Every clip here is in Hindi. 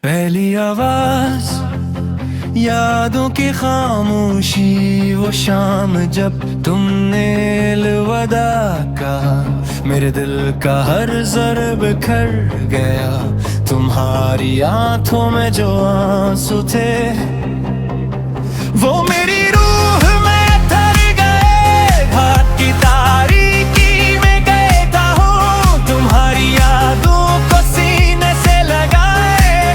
पहली आवाज, यादों की खामोशी, वो शाम जब तुमने अलविदा कहा। मेरे दिल का हर ज़र्ब बिखर गया, तुम्हारी आंखों में जो आंसू थे वो मेरी रूह में ठहर गए। घाट की तारीकी में गया हूँ, तुम्हारी यादों को सीने से लगाए।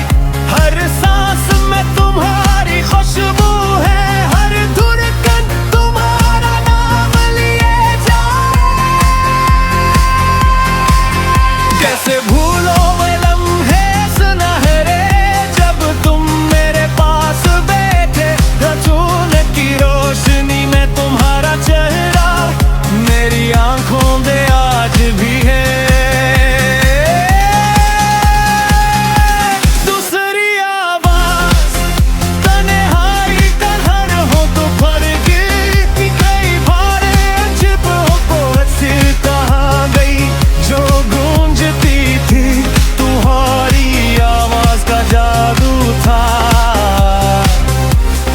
हर सांस में तुम्हारी खुशबू है, हर धड़कन तुम्हारा नाम लिए जाए। कैसे भूलो वो लम्हे सुनहरे, जब तुम मेरे पास बैठे। रतून की रोशनी में तुम्हारा चेहरा मेरी आंखों में आज भी है। दूसरी आवाज, तन्हाई का घर हो तो फर्क की कई बार छिप हो ऐसी कहाँ गई जो गूंजती थी। तुम्हारी आवाज का जादू था,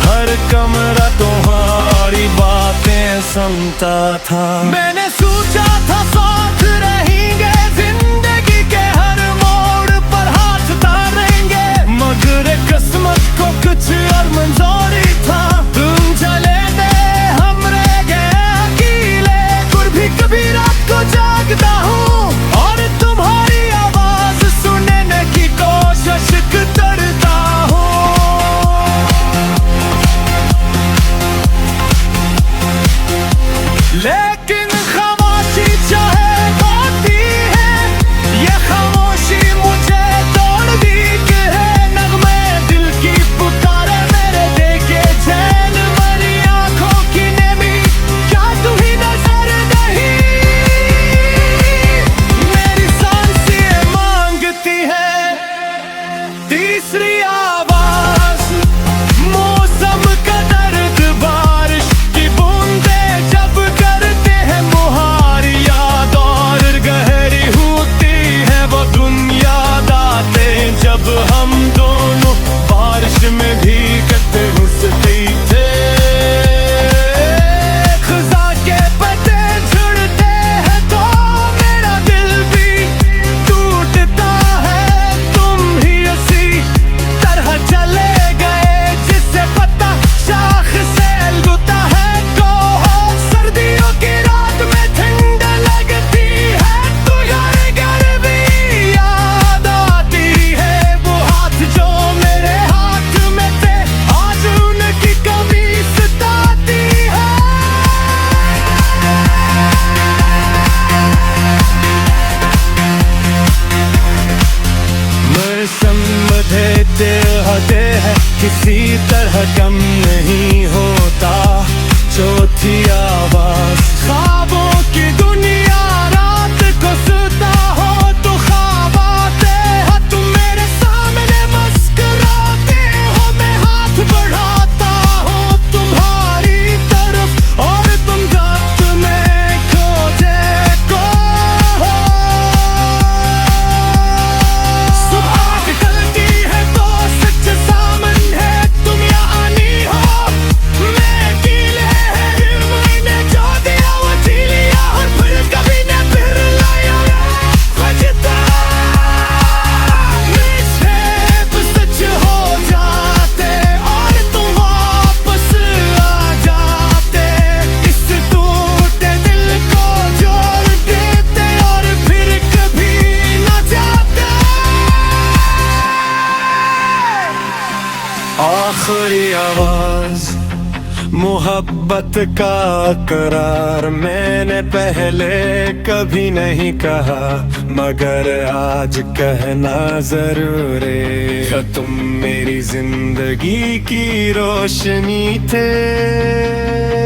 हर कमरा तुम्हारी बातें सुनता था। मैंने सोचा था साथ रहेंगे, जिंदगी के हर मोड़ पर हाथ तारेंगे, मगर किस्मत को कुछ और मंजूरी था। तुम चले गए, हम रह गए अकेले। फिर भी कभी रात को जागता हूँ और तुम्हारी आवाज सुनने की कोशिश करता हूँ। लेकिन खामोशी चाहे बाती है, ये खामोशी मुझे तोड़ती है। नगमे दिल की पुकारे मेरे देखे चैन, मरी आंखों की नेमी क्या तू ही नजर नहीं। मेरी सांसें मांगती है तीसरी आवाज, मौसम का दर्द, बारिश की बूंदें जब करते हैं मुहार। याद और गहरी होती है वो दुनिया दाते, जब हम दोनों बारिश में भीगते हंसते थे। खज़ां के पत्ते झड़ते हैं तो मेरा दिल भी टूटता है। तुम ही उसी तरह चले गए जिससे पता शाख से अलगुता है। को सर्दियों की रात में ठंड लगती है, तो यार घर भी याद आती है। वो हाथ जो मेरे हाथ में थे, आज उनकी कमी सताती है। मौसम बदलते होते हैं, किसी तरह कम नहीं होता। चौथी आवाज, ख्वाबों की दुनिया रात को सोता हो तो ख्वाब आते हैं। तुम मेरे सामने मुस्कुराते हो, मैं हाथ बढ़ाता हूँ तुम्हारी तरफ और तुम वक्त में खोजे को। सुबह निकलती है तो सच सामने है, तुम यानी हो मैं अकेले है। मैंने जो दिया वो जी लिया और फिर कभी न फिर लाया। बजता मिसहैप सच हो जाते और तुम वापस आ जाते। इस टूटे दिल को जोड़ देते और फिर कभी न जाते। आखिरी आवाज, मोहब्बत का करार मैंने पहले कभी नहीं कहा, मगर आज कहना जरूरी है। तुम मेरी जिंदगी की रोशनी थे,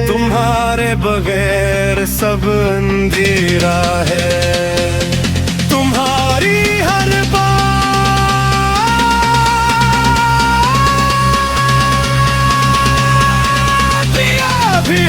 तुम्हारे बगैर सब अंधेरा है। तुम्हारी हर बात भी